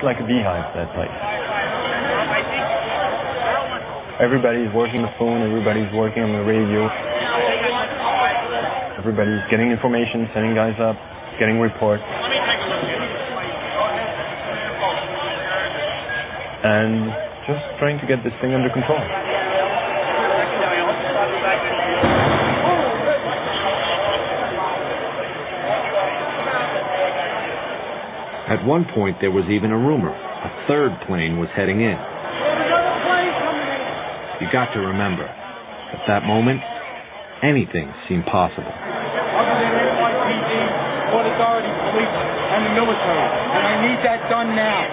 like a beehive, that place. Everybody's working on the phone, everybody's working on the radio. Everybody's getting information, sending guys up, getting reports. And just trying to get this thing under control. At one point, there was even a rumor. A third plane was heading in. You got to remember, at that moment, anything seemed possible. Other than NYPD, Port Authority, police, and the military. And I need that done now.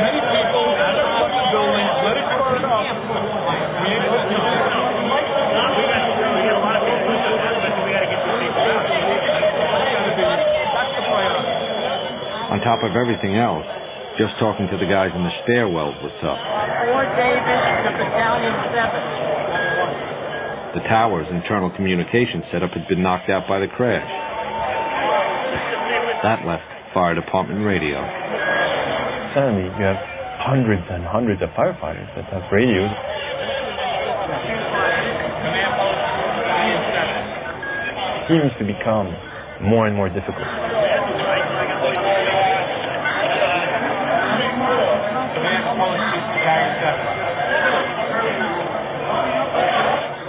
Many people out of the building, let it burn up. On top of everything else, just talking to the guys in the stairwells was tough. Fort Davis to Battalion 7. The tower's internal communication setup had been knocked out by the crash. That left fire department radio. Suddenly, you have hundreds and hundreds of firefighters that have radios. It seems to become more and more difficult.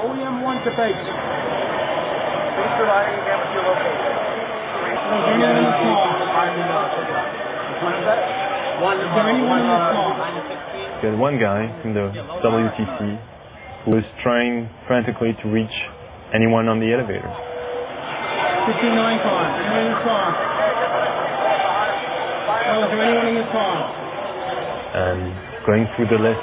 OEM-1 to base. Please provide again with your location. You had one guy from the WTC who was trying frantically to reach anyone on the elevator. 59 car. Anyone in the car? Oh, is there anyone in the car? And going through the list.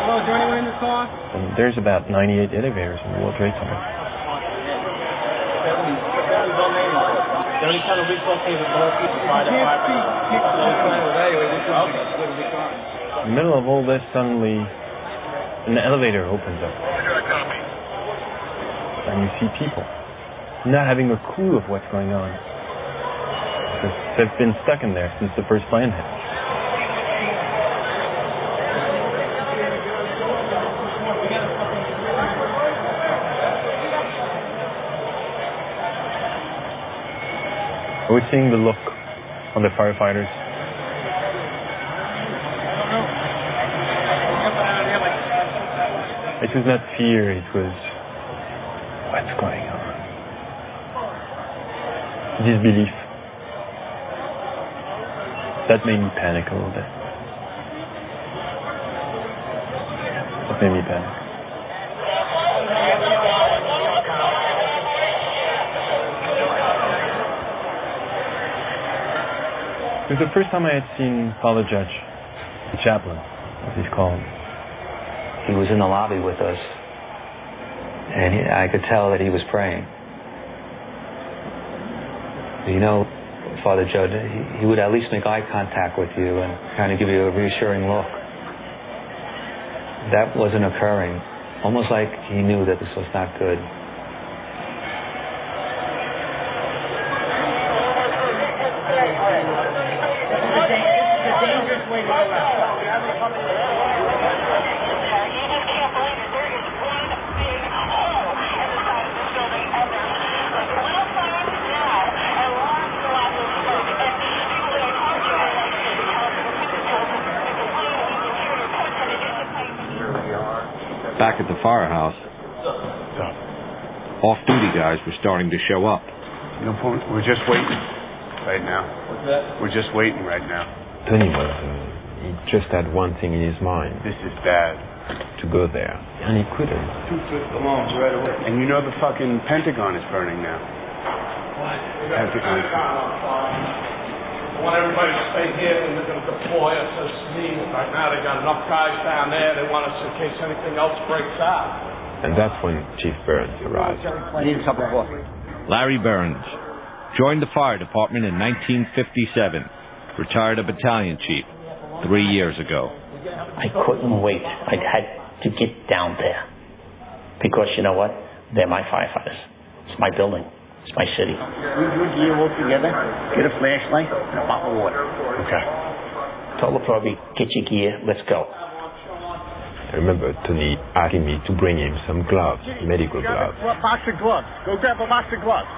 Oh, is there anyone in the car? And there's about 98 elevators in the World Trade Center. In the middle of all this, suddenly an elevator opens up. And you see people not having a clue of what's going on. Because they've been stuck in there since the first plane hit. I was seeing the look on the firefighters. It was not fear, it was what's going on. Disbelief. That made me panic a little bit. That made me panic. It was the first time I had seen Father Judge, the chaplain, as he's called. He was in the lobby with us, and I could tell that he was praying. You know, Father Judge, he would at least make eye contact with you and kind of give you a reassuring look. That wasn't occurring, almost like he knew that this was not good. Back at the firehouse, off-duty guys were starting to show up. No point. We're just waiting right now. What's that? We're just waiting right now. Tony was, he just had one thing in his mind. This is bad. To go there. And he couldn't. 2 alarms right away. And you know the fucking Pentagon is burning now. What? Pentagon. I want everybody to stay here and they're going to deploy us as needed. Right now they got enough guys down there. They want us in case anything else breaks out. And that's when Chief Burns arrived. Need a cup of coffee. Larry Burns joined the fire department in 1957, retired a battalion chief 3 years ago. I couldn't wait. I had to get down there. Because you know what? They're my firefighters. It's my building. It's my city. We drink here all together, get a flashlight, and a bottle of water. Okay. Told the probie, get your gear, let's go. I remember Tony asking me to bring him some gloves, medical gloves. Grab a box of gloves. Go grab a box of gloves.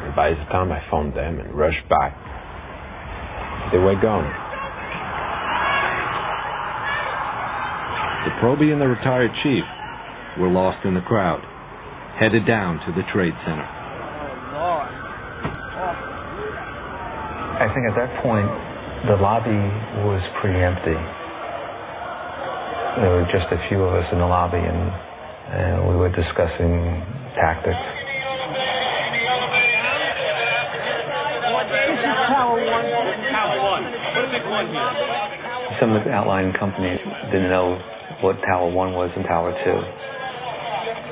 And by the time I found them and rushed back, they were gone. The probie and the retired chief were lost in the crowd, headed down to the Trade Center. I think at that point, the lobby was pretty empty. There were just a few of us in the lobby, and we were discussing tactics. Some of the outlying companies didn't know what Tower 1 was and Tower 2.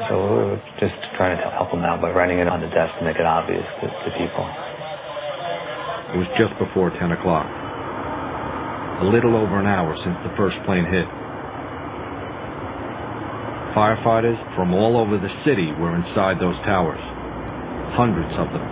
So we were just trying to help them out by writing it on the desk to make it obvious to people. It was just before 10 o'clock. A little over an hour since the first plane hit. Firefighters from all over the city were inside those towers. Hundreds of them.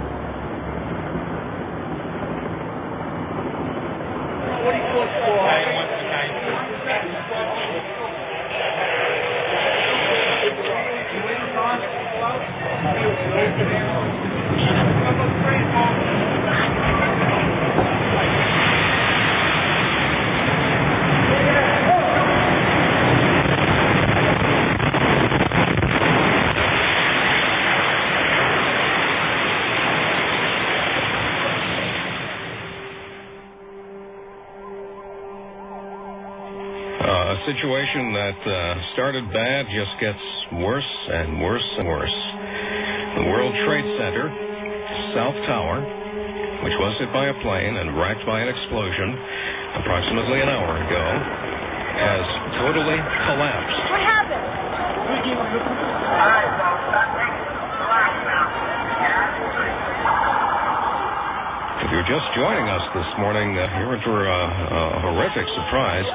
A situation that started bad just gets worse and worse and worse. The World Trade Center, South Tower, which was hit by a plane and racked by an explosion approximately an hour ago, has totally collapsed. What happened? If you're just joining us this morning, you're in for a horrific surprise.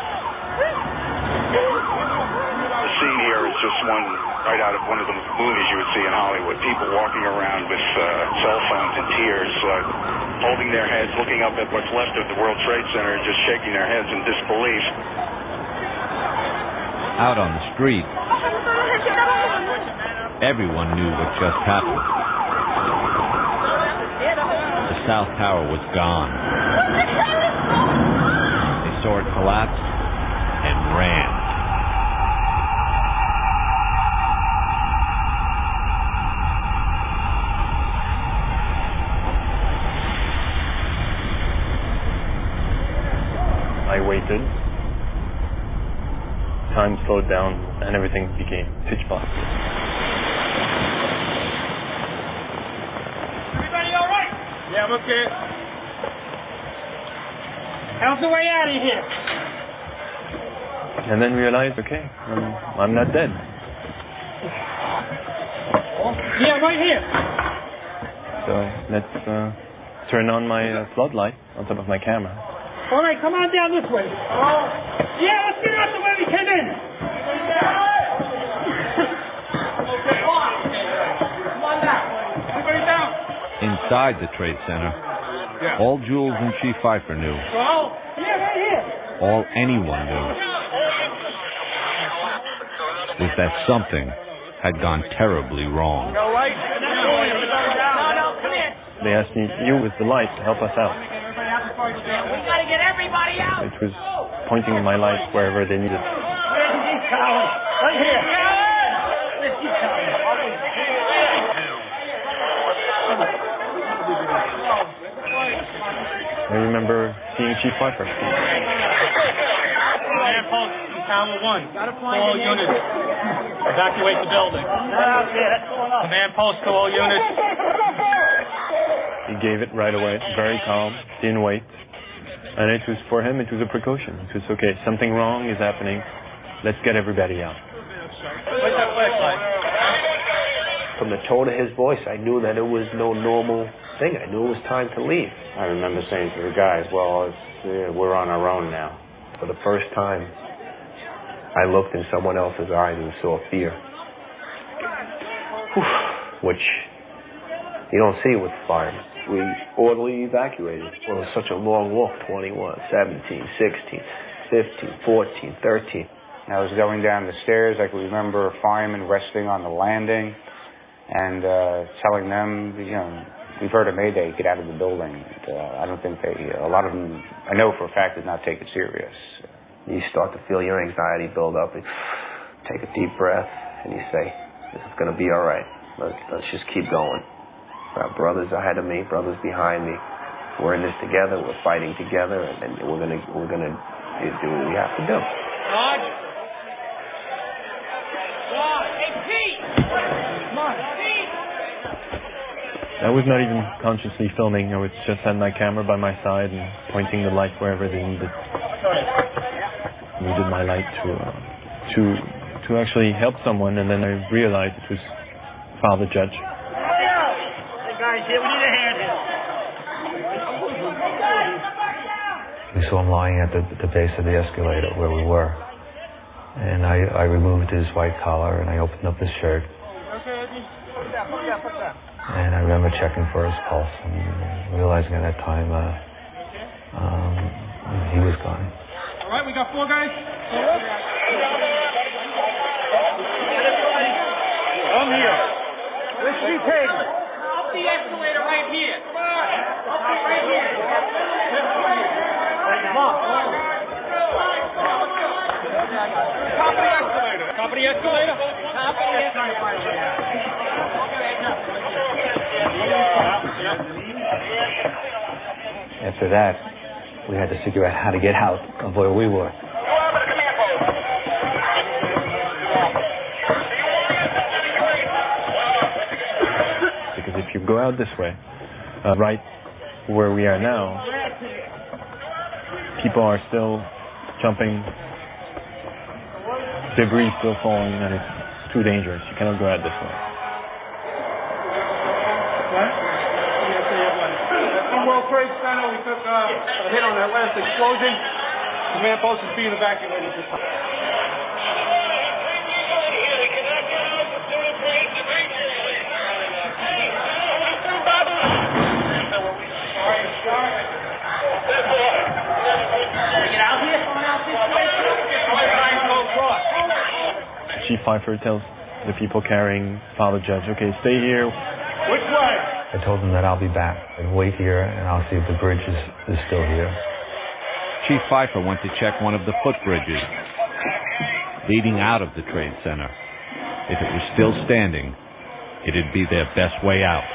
The scene here is just one right out of one of the movies you would see in Hollywood. People walking around with cell phones and tears, holding their heads, looking up at what's left of the World Trade Center and just shaking their heads in disbelief. Out on the street, everyone knew what just happened. The South Tower was gone. They saw it collapse and ran. I waited. Time slowed down and everything became pitch black. Everybody all right? Yeah, I'm okay. How's the way out of here? And then realized, okay, I'm not dead. Yeah, right here. So let's turn on my floodlight on top of my camera. All right, come on down this way. Yeah, let's get out the way we came in. Come on down. Everybody down. Inside the Trade Center, all Jules and Chief Pfeiffer knew, Yeah, right here. all anyone knew, was that something had gone terribly wrong. All right? No, come here. They asked me, you with the light, to help us out. We gotta get everybody out. It was pointing my light wherever they needed. Right here. I remember seeing Chief Pfeiffer. Command post in Tower 1. All units. Evacuate the building. Command post to all units. He gave it right away, very calm, didn't wait. And it was, for him, it was a precaution. It was, okay, something wrong is happening. Let's get everybody out. Where's that flashlight? From the tone of his voice, I knew that it was no normal thing. I knew it was time to leave. I remember saying to the guys, well, we're on our own now. For the first time, I looked in someone else's eyes and saw fear. Which You don't see it with firemen. We orderly evacuated. Well, it was such a long walk, 21, 17, 16, 15, 14, 13. I was going down the stairs. I can remember firemen resting on the landing and telling them, you know, we've heard a mayday, get out of the building. I don't think a lot of them, I know for a fact, did not take it serious. You start to feel your anxiety build up. You take a deep breath and you say, this is going to be all right. Let's just keep going. Our brothers ahead of me, brothers behind me. We're in this together. We're fighting together, and we're gonna do what we have to do. I was not even consciously filming. I was just had my camera by my side and pointing the light wherever they needed my light to actually help someone, and then I realized it was Father Judge. Guys, here, we need a hand here. We saw him lying at the base of the escalator where we were. And I removed his white collar and I opened up his shirt. And I remember checking for his pulse and realizing at that time he was gone. All right, we got 4 guys. I'm here. Where's she taking? The escalator right here. Come on. Right here. Come on. Top of the escalator. Top of the escalator? Top of the escalator. After that, we had to figure out how to get out of where we were. If you go out this way, right where we are now, people are still jumping, debris still falling, and it's too dangerous. You cannot go out this way. In World Trade Center, we took a hit on that last explosion. Command post is being evacuated at this time. Chief Pfeiffer tells the people carrying Father Judge, okay, stay here. Which way? I told them that I'll be back and wait here and I'll see if the bridge is still here. Chief Pfeiffer went to check one of the footbridges leading out of the Trade Center. If it was still standing, it'd be their best way out.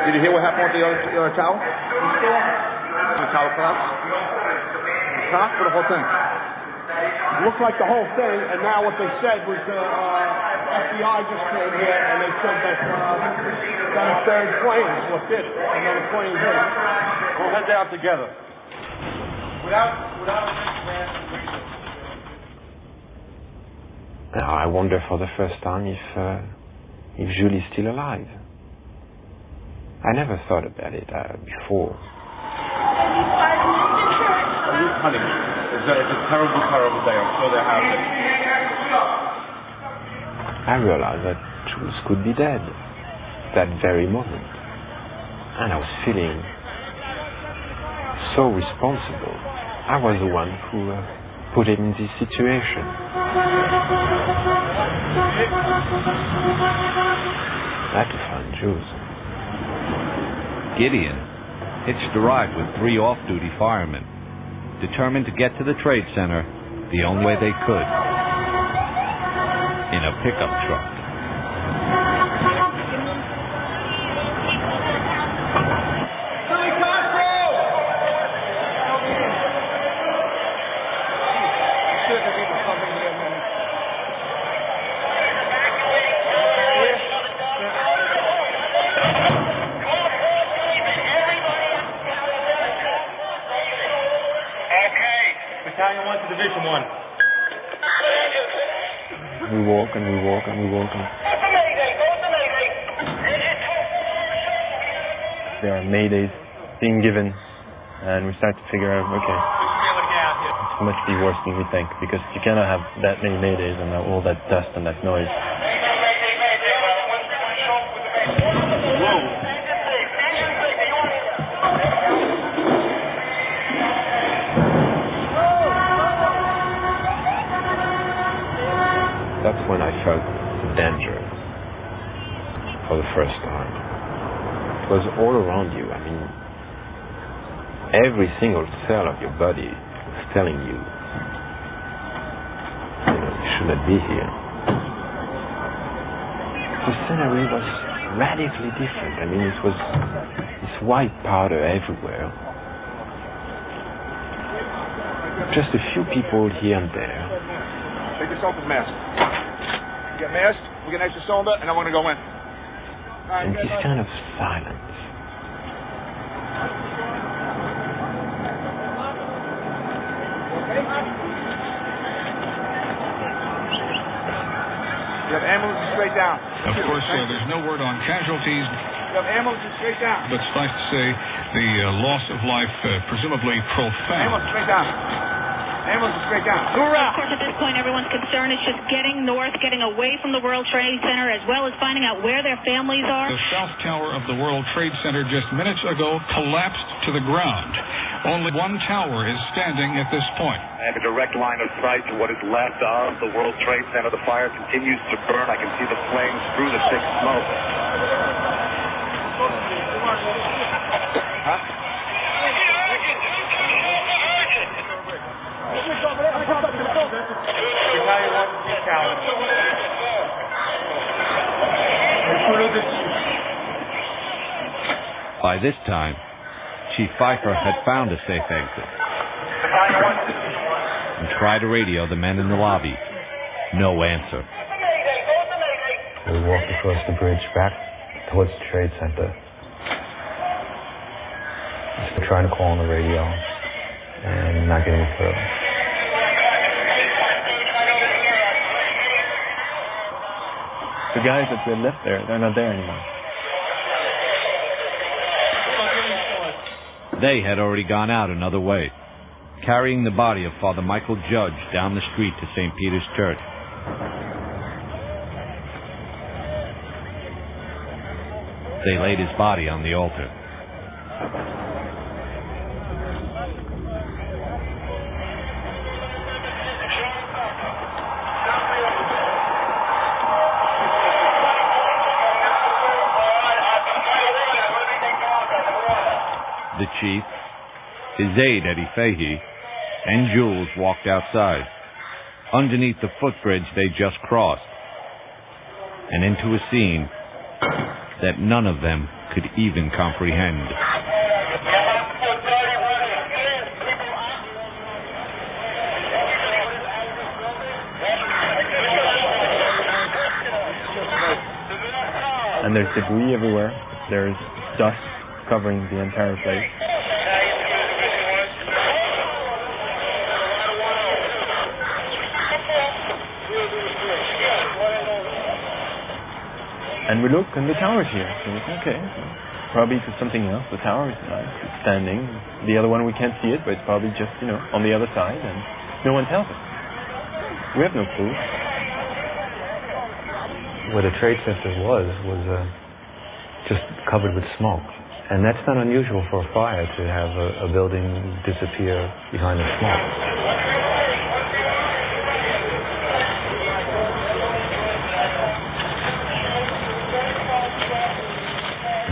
Did you hear what happened with the other tower? The tower collapsed? Top for the whole thing? It looked like the whole thing, and now what they said was the FBI just came here and they said that a third plane is what did it. Another plane did it. We'll head down together. Now I wonder for the first time if Julie's still alive. I never thought about it before. Honey, it's a terrible, terrible day. I'm sure they're happy. I realized that Jules could be dead that very moment. And I was feeling so responsible. I was the one who put him in this situation. I had to find Jules. Gideon hitched a ride with 3 off-duty firemen, determined to get to the Trade Center the only way they could, in a pickup truck. position 1. We walk and we walk and we walk. And there are maydays being given, and we start to figure out, okay, it must be worse than we think, because you cannot have that many maydays and all that dust and that noise. That's when I felt danger for the first time. It was all around you. I mean, every single cell of your body was telling you, you shouldn't be here. The scenery was radically different. I mean, it was this white powder everywhere. Just a few people here and there. Take this open mask. You get masked, we get an extra cylinder, and I'm going to go in. And this kind of silence. You have ambulances straight down. Of course, there's no word on casualties. You have ambulances straight down. But suffice to say, the loss of life presumably profound. Ambulance straight down. Ambulance straight down. Of course, at this point, everyone's concern is just getting north, getting away from the World Trade Center, as well as finding out where their families are. The South Tower of the World Trade Center just minutes ago collapsed to the ground. Only one tower is standing at this point. I have a direct line of sight to what is left of the World Trade Center. The fire continues to burn. I can see the flames through the thick smoke. By this time, Chief Pfeiffer had found a safe exit and tried to radio the men in the lobby. No answer. We walked across the bridge back towards the Trade Center. Just trying to call on the radio and not getting through. The guys that we had left there, they're not there anymore. They had already gone out another way, carrying the body of Father Michael Judge down the street to St. Peter's Church. They laid his body on the altar. The chief, his aide Eddie Fahey, and Jules walked outside, underneath the footbridge they just crossed, and into a scene that none of them could even comprehend. And there's debris everywhere. There's dust covering the entire place. And we look, and the tower's here. So it's okay. Probably it's something else. The tower is nice. It's standing. The other one, we can't see it, but it's probably just, on the other side, and no one tells us. We have no clue. Where the Trade Center was just covered with smoke. And that's not unusual for a fire to have a building disappear behind the smoke.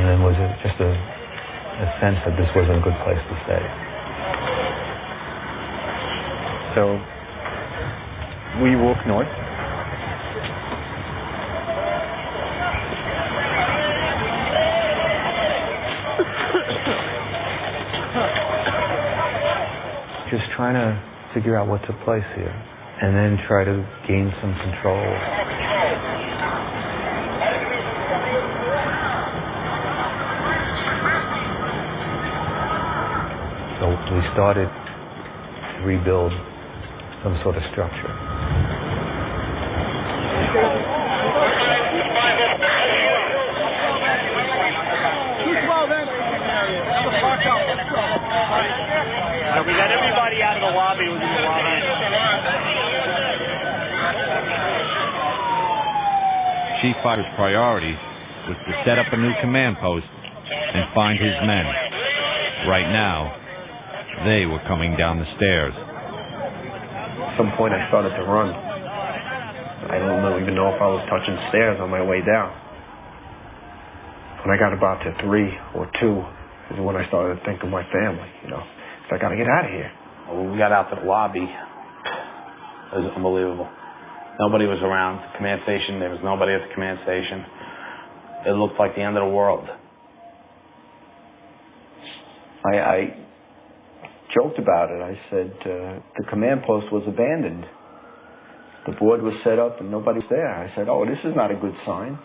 And then was it just a sense that this wasn't a good place to stay. So we walk north. Just trying to figure out what took place here, and then try to gain some control. So we started to rebuild some sort of structure. We got everybody out of the lobby within the lobby. Chief Fire's priority was to set up a new command post and find his men. Right now, they were coming down the stairs. At some point I started to run. I don't even know if I was touching stairs on my way down. When I got about to 3 or 2 is when I started to think of my family, So I got to get out of here. When we got out to the lobby, it was unbelievable. Nobody was around the command station. There was nobody at the command station. It looked like the end of the world. I joked about it. I said the command post was abandoned. The board was set up and nobody was there. I said, oh, this is not a good sign.